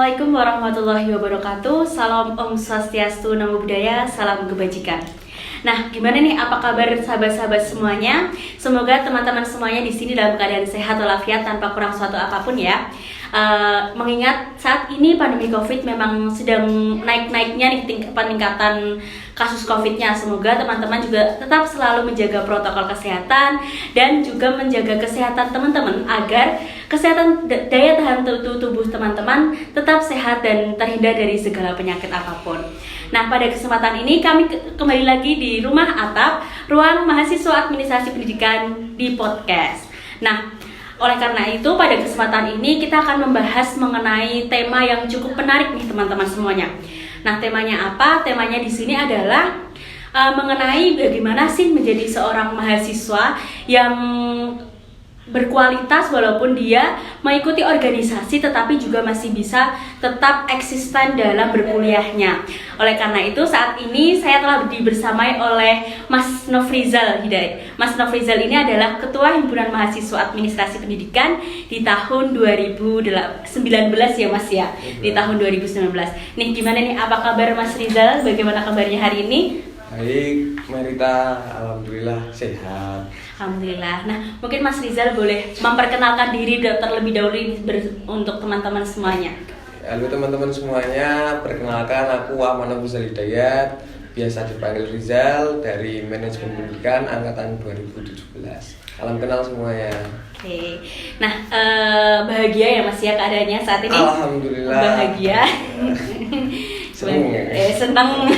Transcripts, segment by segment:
Assalamualaikum warahmatullahi wabarakatuh. Salam Om Swastiastu, Namo Buddhaya, salam kebajikan. Nah, gimana nih? Apa kabar sahabat-sahabat semuanya? Semoga teman-teman semuanya di sini dalam keadaan sehat walafiat tanpa kurang suatu apapun ya. Mengingat saat ini pandemi COVID memang sedang naik-naiknya nih peningkatan kasus COVID-nya. Semoga teman-teman juga tetap selalu menjaga protokol kesehatan dan juga menjaga kesehatan teman-teman agar kesehatan daya tahan tubuh teman-teman tetap sehat dan terhindar dari segala penyakit apapun. Nah, pada kesempatan ini kami kembali lagi di Rumah Atap, Ruang Mahasiswa Administrasi Pendidikan di podcast. Nah, oleh karena itu pada kesempatan ini kita akan membahas mengenai tema yang cukup menarik nih teman-teman semuanya. Nah, temanya apa? Temanya di sini adalah mengenai bagaimana sih menjadi seorang mahasiswa yang berkualitas walaupun dia mengikuti organisasi tetapi juga masih bisa tetap eksisten dalam berkuliahnya. Oleh karena itu saat ini saya telah dibersamai oleh Mas Nofrizal Hidayat. Mas Nofrizal ini adalah Ketua Himpunan Mahasiswa Administrasi Pendidikan di tahun 2019 ya Mas ya. Di tahun 2019. Nih gimana nih, apa kabar Mas Rizal? Bagaimana kabarnya hari ini? Baik, Marita, alhamdulillah sehat. Alhamdulillah. Nah, mungkin Mas Rizal boleh memperkenalkan diri terlebih dahulu untuk teman-teman semuanya. Halo teman-teman semuanya, perkenalkan aku Ahmad Nofrizal Hidayat, biasa dipanggil Rizal dari Manajemen Pendidikan angkatan 2017. Salam kenal semuanya. Oke. Nah, bahagia ya Mas ya keadaannya saat ini? Alhamdulillah. Bahagia. Senang ya? Senang.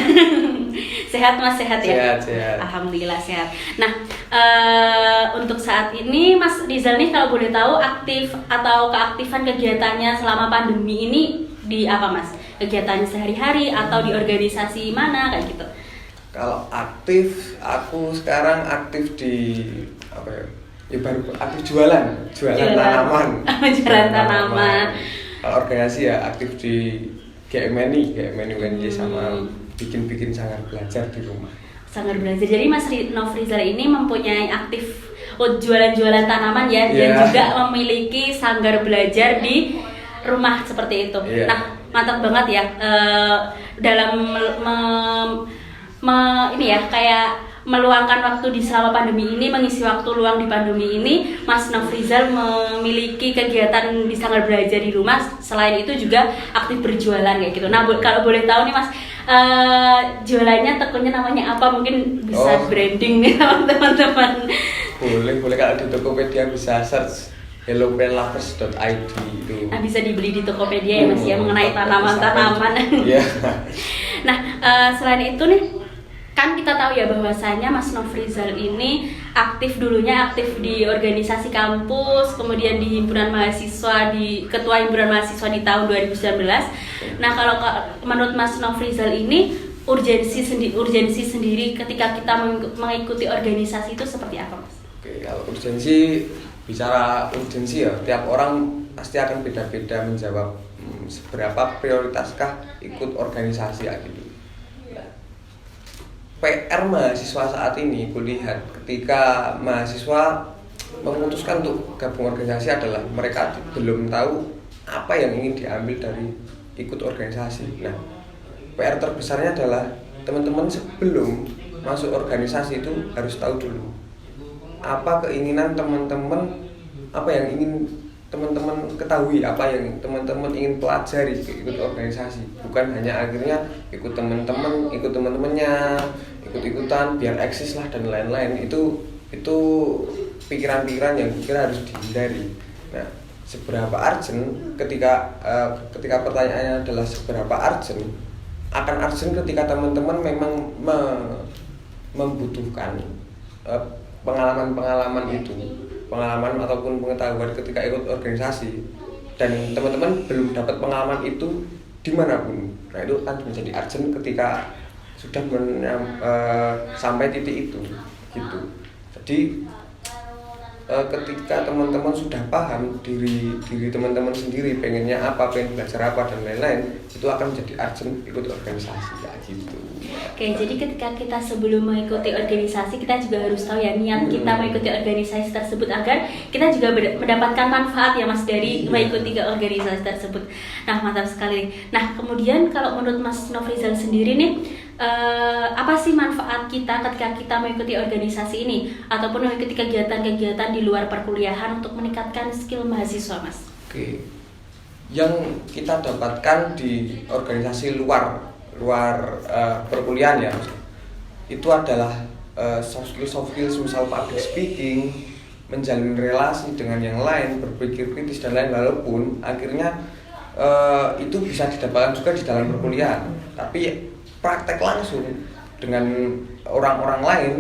Sehat Mas, sehat ya? Sehat. Alhamdulillah sehat. Nah, untuk saat ini Mas Rizal nih kalau boleh tahu aktif atau keaktifan kegiatannya selama pandemi ini di apa Mas? Kegiatannya sehari-hari atau di organisasi mana kayak gitu? Kalau aktif, aku sekarang aktif di apa ya? Ya baru aktif jualan tanaman. Jualan tanaman. Kalau organisasi ya aktif di GMNI UNJ sama bikin sanggar belajar di rumah. Sanggar belajar. Jadi Mas Nofrizal ini mempunyai aktif jualan-jualan tanaman ya, dan juga memiliki sanggar belajar di rumah seperti itu. Nah, mantap banget ya dalam ini ya kayak meluangkan waktu di selama pandemi ini, mengisi waktu luang di pandemi ini, Mas Nofrizal memiliki kegiatan di sanggar belajar di rumah. Selain itu juga aktif berjualan kayak gitu. Nah, kalau boleh tahu nih Mas, jualannya tekunnya namanya apa? Mungkin bisa branding nih teman-teman. Boleh kalau di Tokopedia bisa search helloplantlovers.id itu. Nah, bisa dibeli di Tokopedia ya Mas ya mengenai tanaman-tanaman. Iya. Nah, selain itu nih kan kita tahu ya bahwasanya Mas Nofrizal ini dulunya aktif di organisasi kampus, kemudian di himpunan mahasiswa, di ketua himpunan mahasiswa di tahun 2019. Nah, kalau menurut Mas Nofrizal ini urgensi sendiri ketika kita mengikuti organisasi itu seperti apa Mas? Oke, kalau bicara urgensi ya, tiap orang pasti akan beda-beda menjawab seberapa prioritaskah ikut organisasi gitu. PR mahasiswa saat ini kulihat ketika mahasiswa memutuskan untuk gabung organisasi adalah mereka belum tahu apa yang ingin diambil dari ikut organisasi. Nah, PR terbesarnya adalah teman-teman sebelum masuk organisasi itu harus tahu dulu apa keinginan teman-teman, apa yang ingin teman-teman ketahui, apa yang teman-teman ingin pelajari ikut organisasi. Bukan hanya akhirnya ikut teman-temannya, ikut-ikutan biar eksis lah dan lain-lain. Itu pikiran-pikiran yang kira harus dihindari. Nah, seberapa urgent ketika pertanyaannya adalah seberapa urgent, akan urgent ketika teman-teman memang membutuhkan pengalaman ataupun pengetahuan ketika ikut organisasi, dan teman-teman belum dapat pengalaman itu dimanapun. Nah, itu kan menjadi urgent ketika sudah sampai titik itu gitu. Jadi ketika teman-teman sudah paham diri teman-teman sendiri pengennya apa, pengen belajar apa dan lain-lain, itu akan menjadi urgent ikut organisasi kayak gitu. Oke, jadi ketika kita sebelum mengikuti organisasi, kita juga harus tahu ya niat kita mengikuti organisasi tersebut agar kita juga mendapatkan manfaat ya Mas dari mengikuti ke organisasi tersebut. Nah, mantap sekali. Nah, kemudian kalau menurut Mas Nofrizal sendiri nih, apa sih manfaat kita ketika kita mengikuti organisasi ini ataupun mengikuti kegiatan-kegiatan di luar perkuliahan untuk meningkatkan skill mahasiswa, Mas? Oke, yang kita dapatkan di organisasi luar perkuliahan ya, itu adalah soft skills misal public speaking, menjalin relasi dengan yang lain, berpikir kritis dan lain, walaupun akhirnya itu bisa didapatkan juga di dalam perkuliahan, tapi praktek langsung dengan orang-orang lain,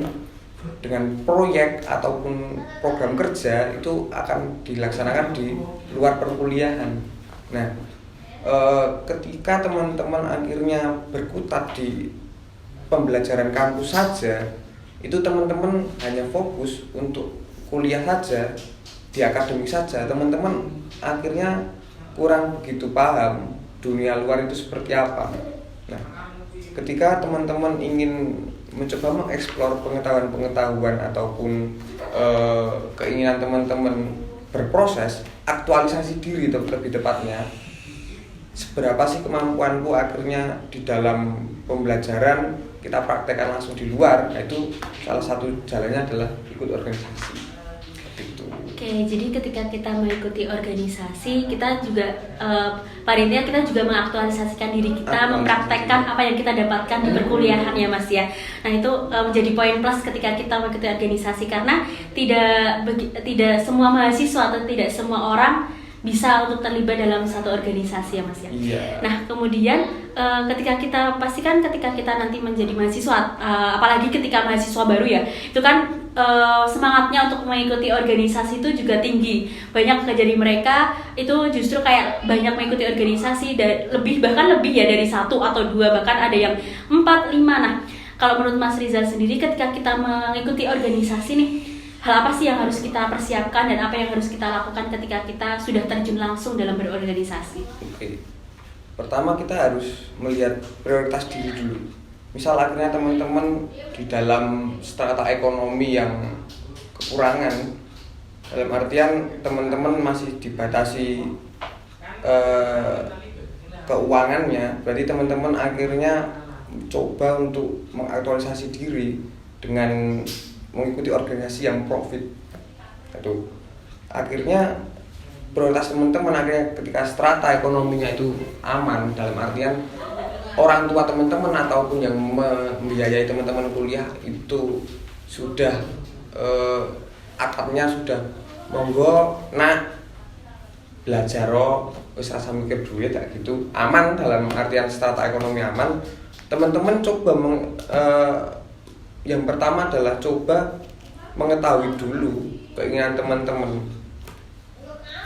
dengan proyek ataupun program kerja itu akan dilaksanakan di luar perkuliahan. Nah, ketika teman-teman akhirnya berkutat di pembelajaran kampus saja, itu teman-teman hanya fokus untuk kuliah saja, di akademik saja, teman-teman akhirnya kurang begitu paham dunia luar itu seperti apa. Nah, ketika teman-teman ingin mencoba mengeksplor pengetahuan ataupun keinginan teman-teman berproses, aktualisasi diri lebih tepatnya, seberapa sih kemampuanku akhirnya di dalam pembelajaran kita praktekkan langsung di luar. Nah, itu salah satu jalannya adalah ikut organisasi. Oke, jadi ketika kita mengikuti organisasi, kita juga pada intinya kita juga mengaktualisasikan diri kita, mempraktekkan apa yang kita dapatkan di perkuliahan ya Mas ya. Nah, itu menjadi poin plus ketika kita mengikuti organisasi, karena tidak semua mahasiswa atau tidak semua orang bisa untuk terlibat dalam satu organisasi ya Mas ya. Iya. Nah, kemudian ketika kita nanti menjadi mahasiswa, apalagi ketika mahasiswa baru ya, itu kan semangatnya untuk mengikuti organisasi itu juga tinggi. Banyak dari mereka itu justru kayak banyak mengikuti organisasi dan bahkan lebih ya dari 1 atau 2, bahkan ada yang 4, 5. Nah, kalau menurut Mas Rizal sendiri ketika kita mengikuti organisasi nih, hal apa sih yang harus kita persiapkan dan apa yang harus kita lakukan ketika kita sudah terjun langsung dalam berorganisasi? Oke. Pertama kita harus melihat prioritas diri dulu. Misal akhirnya teman-teman di dalam strata ekonomi yang kekurangan, dalam artian teman-teman masih dibatasi keuangannya, berarti teman-teman akhirnya coba untuk mengaktualisasi diri dengan mengikuti organisasi yang profit. Itu akhirnya prioritas teman-teman akhirnya ketika strata ekonominya itu aman, dalam artian orang tua teman-teman ataupun yang membiayai teman-teman kuliah itu sudah atapnya sudah monggo nak belajar wis rasa mikir duit kayak gitu, aman dalam artian strata ekonomi aman. Teman-teman coba yang pertama adalah coba mengetahui dulu keinginan teman-teman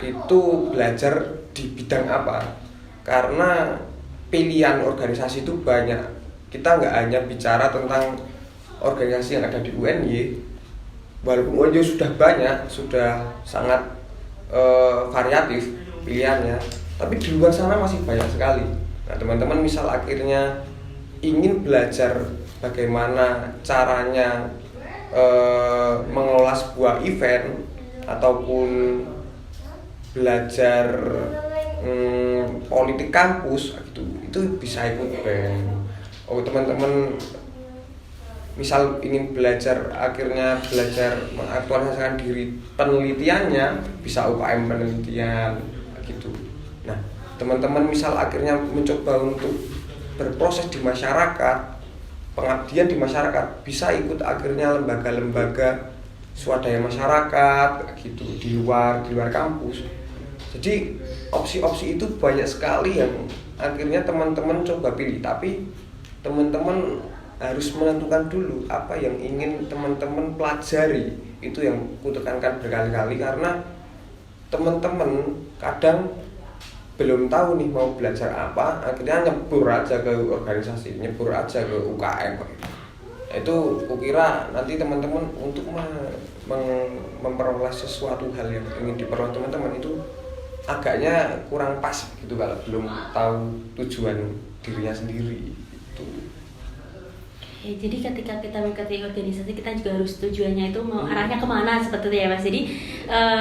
itu belajar di bidang apa, karena pilihan organisasi itu banyak. Kita nggak hanya bicara tentang organisasi yang ada di UNY, walaupun UNY sudah banyak, sudah sangat variatif pilihannya, tapi di luar sana masih banyak sekali. Nah, teman-teman misal akhirnya ingin belajar bagaimana caranya mengelola sebuah event ataupun belajar politik kampus gitu, itu bisa ikut BEM. Teman-teman misal ingin akhirnya belajar mengaktualisasikan diri penelitiannya, bisa UKM penelitian gitu. Nah, teman-teman misal akhirnya mencoba untuk berproses di masyarakat, pengabdian di masyarakat, bisa ikut akhirnya lembaga-lembaga swadaya masyarakat gitu di luar kampus. Jadi opsi-opsi itu banyak sekali yang akhirnya teman-teman coba pilih, tapi teman-teman harus menentukan dulu apa yang ingin teman-teman pelajari. Itu yang kutekankan berkali-kali, karena teman-teman kadang belum tahu nih mau belajar apa, akhirnya nyebur aja ke organisasi, nyebur aja ke UKM. Itu kukira nanti teman-teman untuk memperoleh sesuatu hal yang ingin diperoleh teman-teman itu agaknya kurang pas gitu kalau belum tahu tujuan dirinya sendiri itu. Ya, jadi ketika kita mengikuti organisasi kita juga harus tujuannya itu mau arahnya kemana seperti itu ya Mas. Jadi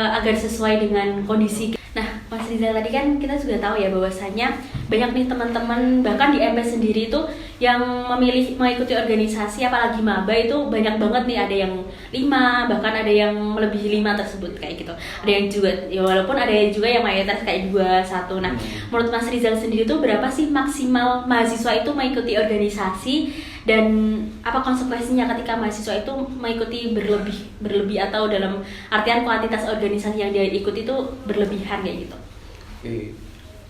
agar sesuai dengan kondisi. Nah Mas Rizal tadi kan kita juga tahu ya bahwasannya banyak nih teman-teman bahkan di MP sendiri itu yang memilih mengikuti organisasi apalagi maba itu banyak banget nih, ada yang 5 bahkan ada yang melebihi 5 tersebut kayak gitu. Ada yang juga ya walaupun ada juga yang mayoritas kayak 2-1. Nah menurut Mas Rizal sendiri itu berapa sih maksimal mahasiswa itu mengikuti organisasi dan apa konsekuensinya ketika mahasiswa itu mengikuti berlebih atau dalam artian kuantitas organisasi yang dia ikuti itu berlebihan kayak gitu. Oke.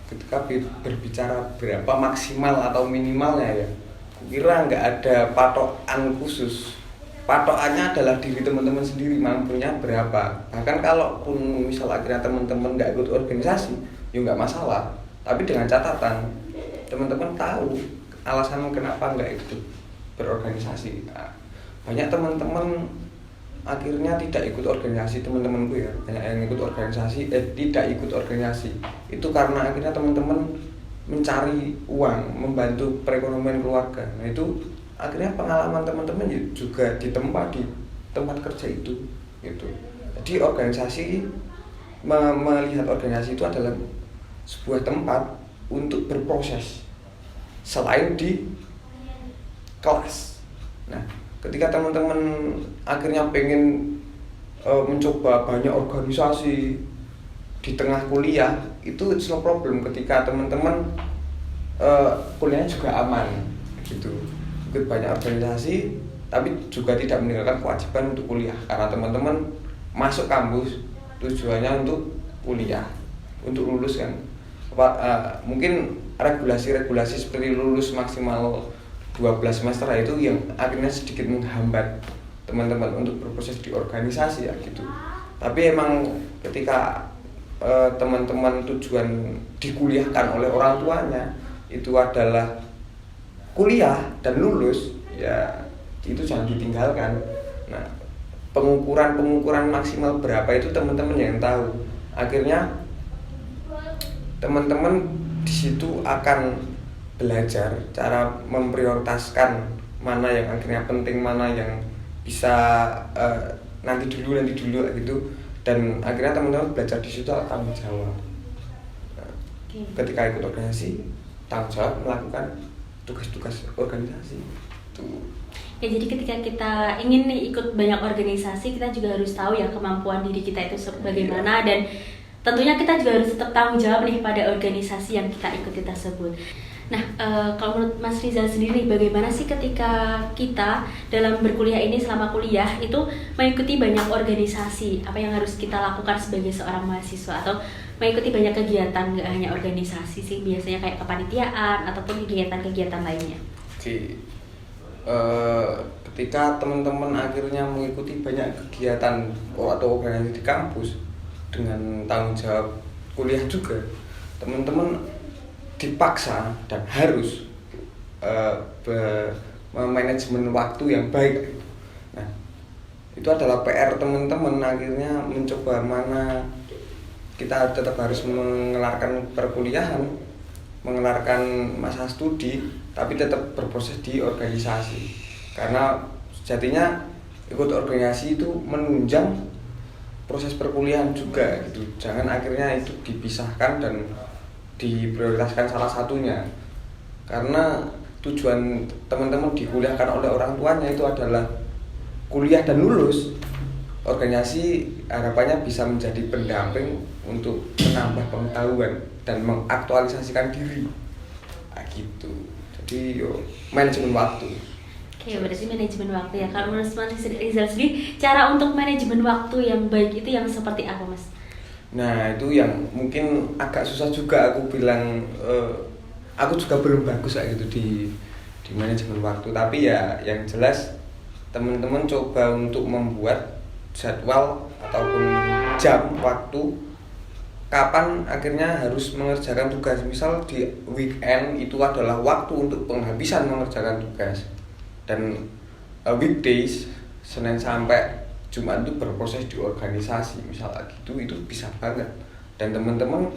Ketika berbicara berapa maksimal atau minimalnya ya, kira nggak ada patokan khusus. Patokannya adalah diri teman-teman sendiri mampunya berapa. Bahkan kalaupun misal akhirnya teman-teman nggak ikut organisasi, ya nggak masalah. Tapi dengan catatan teman-teman tahu alasan kenapa nggak ikut berorganisasi. Nah, banyak teman-teman akhirnya tidak ikut organisasi, teman-temanku ya banyak yang ikut organisasi tidak ikut organisasi itu karena akhirnya teman-teman mencari uang, membantu perekonomian keluarga. Nah itu akhirnya pengalaman teman-teman juga ditempa di tempat kerja itu gitu. Jadi organisasi melihat organisasi itu adalah sebuah tempat untuk berproses selain di kelas. Nah ketika teman-teman akhirnya pengen mencoba banyak organisasi di tengah kuliah, itu it's no problem ketika teman-teman kuliahnya juga aman gitu. Ikut banyak organisasi tapi juga tidak meninggalkan kewajiban untuk kuliah karena teman-teman masuk kampus tujuannya untuk kuliah, untuk lulus kan. Mungkin regulasi-regulasi seperti lulus maksimal 12 semester itu yang akhirnya sedikit menghambat teman-teman untuk berproses di organisasi ya gitu. Tapi emang ketika teman-teman tujuan dikuliahkan oleh orang tuanya itu adalah kuliah dan lulus, ya itu jangan ditinggalkan. Nah, pengukuran maksimal berapa itu teman-teman yang tahu. Akhirnya teman-teman di situ akan belajar cara memprioritaskan mana yang akhirnya penting, mana yang bisa nanti dulu gitu, dan akhirnya teman-teman belajar di situ tanggung jawab. Ketika ikut organisasi tanggung jawab melakukan tugas-tugas organisasi itu. Ya jadi ketika kita ingin nih ikut banyak organisasi kita juga harus tahu ya kemampuan diri kita itu bagaimana dan tentunya kita juga harus tetap tanggung jawab nih pada organisasi yang kita ikuti tersebut. Nah, kalau menurut Mas Rizal sendiri, bagaimana sih ketika kita dalam berkuliah ini selama kuliah itu mengikuti banyak organisasi? Apa yang harus kita lakukan sebagai seorang mahasiswa atau mengikuti banyak kegiatan, nggak hanya organisasi sih, biasanya kayak kepanitiaan ataupun kegiatan-kegiatan lainnya? Oke. Ketika teman-teman akhirnya mengikuti banyak kegiatan atau organisasi di kampus dengan tanggung jawab kuliah juga, teman-teman dipaksa dan harus manajemen waktu yang baik. Nah, itu adalah PR teman-teman akhirnya mencoba mana kita tetap harus mengelarkan perkuliahan, mengelarkan masa studi, tapi tetap berproses di organisasi. Karena sejatinya ikut organisasi itu menunjang proses perkuliahan juga gitu. Jangan akhirnya itu dipisahkan dan diprioritaskan salah satunya, karena tujuan teman-teman dikuliahkan oleh orang tuanya itu adalah kuliah dan lulus. Organisasi harapannya bisa menjadi pendamping untuk menambah pengetahuan dan mengaktualisasikan diri gitu. Jadi manajemen waktu. Oke, berarti manajemen waktu ya. Kalau menurut Mas Rizal sendiri, cara untuk manajemen waktu yang baik itu yang seperti apa, Mas? Nah itu yang mungkin agak susah juga aku bilang, aku juga belum bagus kayak gitu di manajemen waktu. Tapi ya yang jelas teman-teman coba untuk membuat jadwal ataupun jam waktu kapan akhirnya harus mengerjakan tugas. Misal di weekend itu adalah waktu untuk penghabisan mengerjakan tugas, dan weekdays Senin sampai Jumat itu berproses di organisasi misalnya gitu, itu bisa banget. Dan teman-teman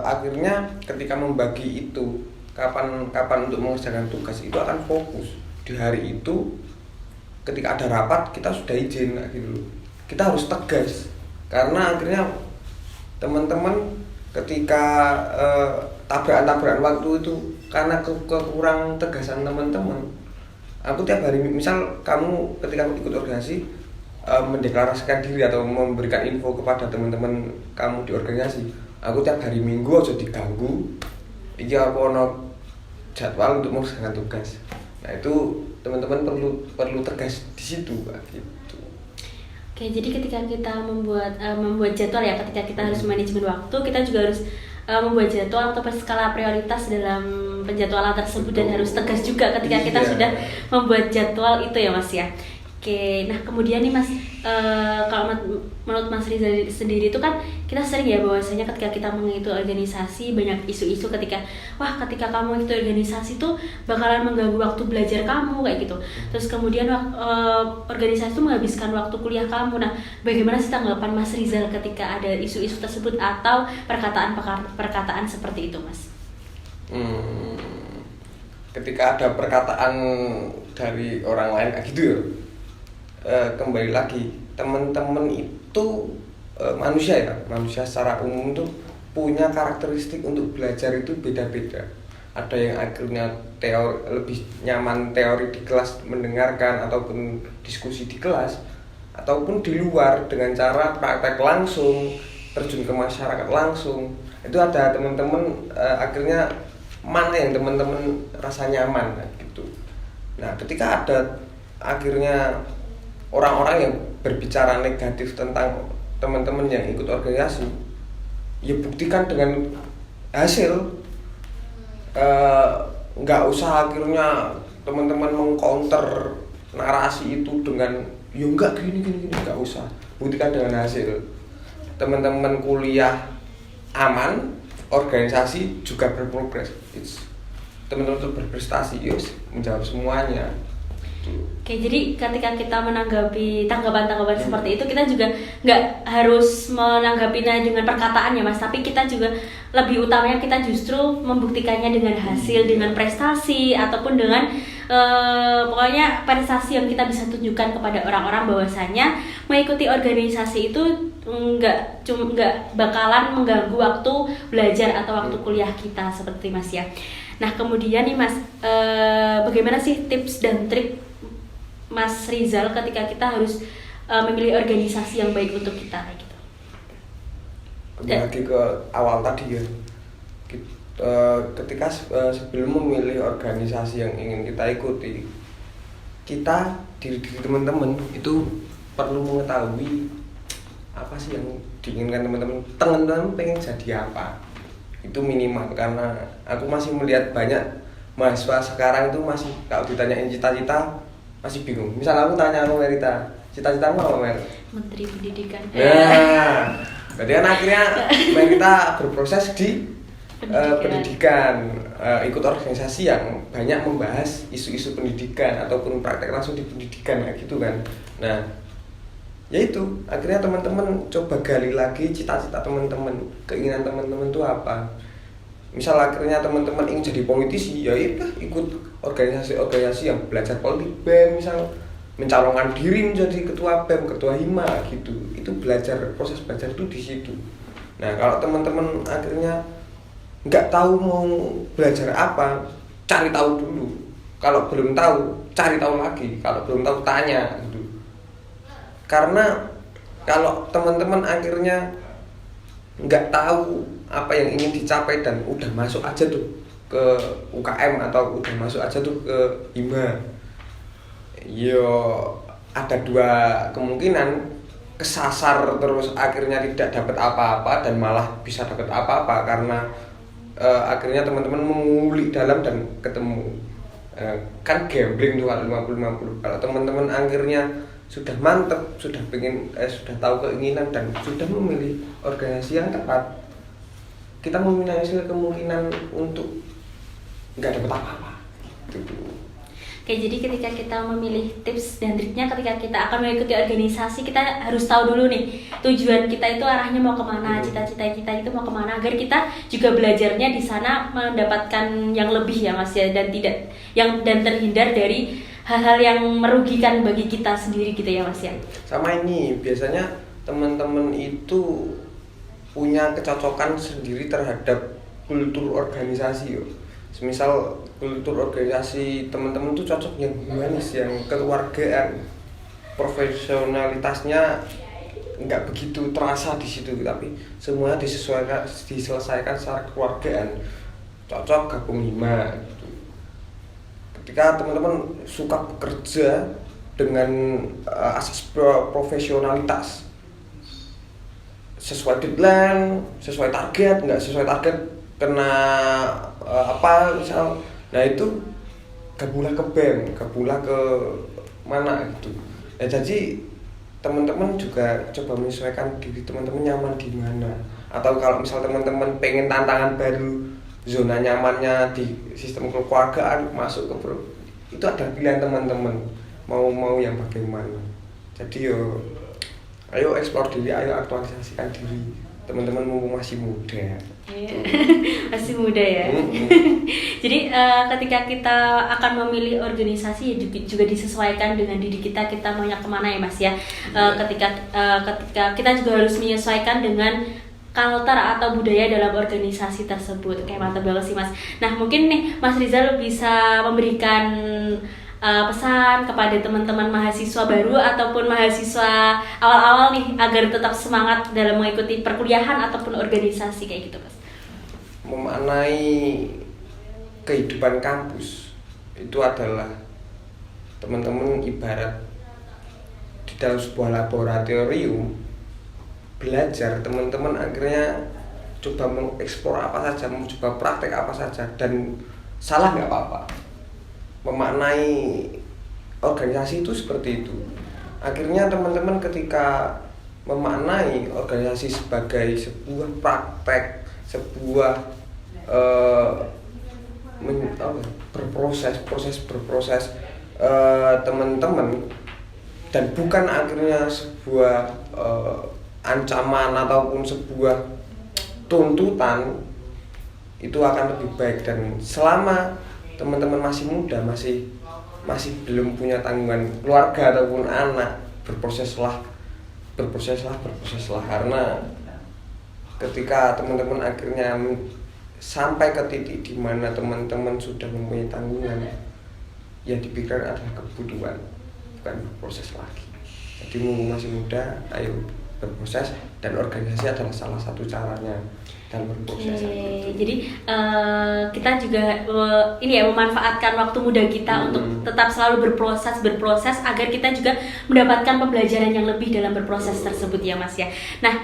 akhirnya ketika membagi itu kapan untuk mengerjakan tugas itu akan fokus di hari itu. Ketika ada rapat kita sudah izin gitu loh. Kita harus tegas karena akhirnya teman-teman ketika tabrakan waktu itu karena kekurang tegasan teman-teman. Aku tiap hari, misal kamu ketika ikut organisasi mendeklarasikan diri atau memberikan info kepada teman-teman kamu di organisasi, aku tiap hari Minggu aja diganggu, iya aku ono jadwal untuk mengerjakan tugas. Nah itu teman-teman perlu tegas di situ, gitu. Oke, jadi ketika kita membuat jadwal ya, ketika kita harus manajemen waktu, kita juga harus membuat jadwal atau skala prioritas dalam penjadwalan tersebut. Betul. Dan harus tegas juga ketika kita sudah membuat jadwal itu ya Mas ya. Oke, nah kemudian nih Mas, kalau menurut Mas Rizal sendiri itu kan kita sering ya bahwasanya ketika kita mengikuti organisasi banyak isu-isu ketika kamu itu organisasi tuh bakalan mengganggu waktu belajar kamu kayak gitu. Terus kemudian organisasi itu menghabiskan waktu kuliah kamu. Nah, bagaimana sih tanggapan Mas Rizal ketika ada isu-isu tersebut atau perkataan seperti itu, Mas? Ketika ada perkataan dari orang lain kayak gitu ya. Kembali lagi, teman-teman itu manusia secara umum tuh punya karakteristik untuk belajar itu beda-beda. Ada yang akhirnya lebih nyaman teori di kelas mendengarkan ataupun diskusi di kelas, ataupun di luar dengan cara praktek langsung, terjun ke masyarakat langsung. Itu ada teman-teman akhirnya mana yang teman-teman rasa nyaman gitu. Nah, ketika ada akhirnya orang-orang yang berbicara negatif tentang teman-teman yang ikut organisasi, ya buktikan dengan hasil. Nggak usah akhirnya teman-teman mengcounter narasi itu dengan ya enggak gini, nggak usah. Buktikan dengan hasil. Teman-teman kuliah aman, organisasi juga berprogres. Teman-teman itu berprestasi, yes, menjawab semuanya. Oke, jadi ketika kita menanggapi tanggapan-tanggapan seperti itu, kita juga nggak harus menanggapinya dengan perkataan ya Mas, tapi kita juga lebih utamanya kita justru membuktikannya dengan hasil, dengan prestasi, ataupun dengan pokoknya prestasi yang kita bisa tunjukkan kepada orang-orang bahwasanya mengikuti organisasi itu nggak bakalan mengganggu waktu belajar atau waktu kuliah kita seperti Mas ya. Nah kemudian nih Mas, bagaimana sih tips dan trik Mas Rizal ketika kita harus memilih organisasi yang baik untuk kita kayak gitu? Kembali lagi ke awal tadi ya, ketika sebelum memilih organisasi yang ingin kita ikuti, kita diri teman-teman itu perlu mengetahui apa sih yang diinginkan teman-teman. Teman-teman pengen jadi apa? Itu minimal, karena aku masih melihat banyak mahasiswa sekarang itu masih kalau ditanyain cita-cita masih bingung. Misal aku tanya aku Merita, cita-citamu apa Mer? Menteri Pendidikan. Nah, berarti kan akhirnya Merita berproses di pendidikan, ikut organisasi yang banyak membahas isu-isu pendidikan ataupun praktek langsung di pendidikan kayak gitu kan. Nah, yaitu akhirnya teman-teman coba gali lagi cita-cita teman-teman, keinginan teman-teman itu apa. Misal akhirnya teman-teman ingin jadi politisi, ya ikut organisasi-organisasi yang belajar politik, BEM misal, mencalonkan diri menjadi ketua BEM, ketua HIMA gitu. Itu proses belajar itu di situ. Nah, kalau teman-teman akhirnya nggak tahu mau belajar apa, cari tahu dulu. Kalau belum tahu, cari tahu lagi. Kalau belum tahu, tanya gitu. Karena kalau teman-teman akhirnya nggak tahu apa yang ingin dicapai dan udah masuk aja tuh ke UKM atau udah masuk aja tuh ke HIMA, yo ada dua kemungkinan: kesasar terus akhirnya tidak dapat apa-apa dan malah bisa dapat apa-apa karena akhirnya teman-teman mengulik dalam dan ketemu. Kan gambling tuh 50-50. Kalau teman-teman akhirnya sudah mantep, sudah tahu keinginan dan sudah memilih organisasi yang tepat, kita memiliki kemungkinan untuk nggak dapat apa-apa gitu. Oke, jadi ketika kita memilih tips dan triknya ketika kita akan mengikuti organisasi, kita harus tahu dulu nih tujuan kita itu arahnya mau kemana, cita-cita kita itu mau kemana, agar kita juga belajarnya di sana mendapatkan yang lebih ya Mas ya, dan terhindar dari hal-hal yang merugikan bagi kita sendiri gitu ya Mas ya. Sama ini biasanya teman-teman itu punya kecocokan sendiri terhadap kultur organisasi yo. Semisal kultur organisasi teman-teman tuh cocok yang humanis, yang kekeluargaan, profesionalitasnya nggak begitu terasa di situ, tapi semuanya diselesaikan secara kekeluargaan, cocok gabung hima gitu. Ketika teman-teman suka bekerja dengan asas profesionalitas, sesuai deadline, sesuai target, nggak sesuai target kena misal, nah itu gabunglah ke BEM, gabunglah ke mana gitu. Ya jadi teman-teman juga coba menyesuaikan diri teman-teman nyaman di mana, atau kalau misal teman-teman pengen tantangan baru, zona nyamannya di sistem kekeluargaan masuk ke itu ada pilihan teman-teman mau yang bagaimana. Jadi ayo explore diri, ayo aktualisasikan diri teman-teman mumpung masih muda. Masih muda ya. Jadi ketika kita akan memilih organisasi ya juga disesuaikan dengan diri kita maunya kemana ya Mas ya. Ketika kita juga harus menyesuaikan dengan culture atau budaya dalam organisasi tersebut. Kayak mantap banget sih Mas. Nah mungkin nih Mas Rizal bisa memberikan pesan kepada teman-teman mahasiswa baru ataupun mahasiswa awal-awal nih agar tetap semangat dalam mengikuti perkuliahan ataupun organisasi kayak gitu Mas. Memaknai kehidupan kampus itu adalah teman-teman ibarat di dalam sebuah laboratorium belajar, teman-teman akhirnya coba mengeksplor apa saja, mencoba praktek apa saja, dan salah nggak apa-apa. Memaknai organisasi itu seperti itu. Akhirnya teman-teman ketika memaknai organisasi sebagai sebuah praktek, sebuah berproses teman-teman, dan bukan akhirnya sebuah ancaman ataupun sebuah tuntutan, itu akan lebih baik. Dan selama teman-teman masih muda, masih belum punya tanggungan keluarga ataupun anak, berproseslah karena ketika teman-teman akhirnya sampai ke titik di mana teman-teman sudah mempunyai tanggungan, yang dipikirkan adalah kebutuhan, bukan berproses lagi. Jadi mumpung masih muda, ayo berproses, dan organisasi adalah salah satu caranya dalam berproses. Jadi kita juga memanfaatkan waktu muda kita untuk tetap selalu berproses agar kita juga mendapatkan pembelajaran yang lebih dalam berproses tersebut ya Mas ya. Nah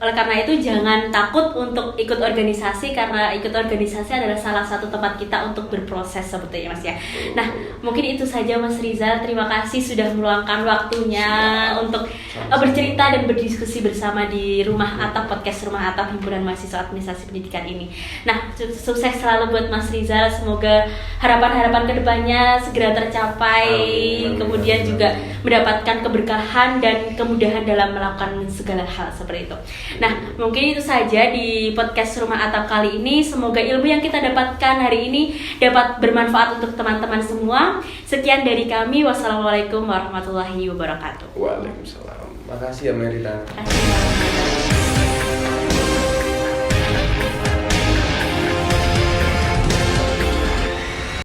oleh karena itu jangan takut untuk ikut organisasi, karena ikut organisasi adalah salah satu tempat kita untuk berproses sebetulnya Mas ya. Nah mungkin itu saja Mas Rizal, terima kasih sudah meluangkan waktunya untuk bercerita dan berdiskusi bersama di Rumah Atap, podcast Rumah Atap Himpunan Mahasiswa Administrasi Pendidikan ini. Nah, sukses selalu buat Mas Rizal. Semoga harapan-harapan kedepannya segera tercapai. Amin. Kemudian juga mendapatkan keberkahan dan kemudahan dalam melakukan segala hal seperti itu. Nah, mungkin itu saja di podcast Rumah Atap kali ini. Semoga ilmu yang kita dapatkan hari ini dapat bermanfaat untuk teman-teman semua. Sekian dari kami. Wassalamualaikum warahmatullahi wabarakatuh. Waalaikumsalam. Makasih ya Merita. Terima kasih.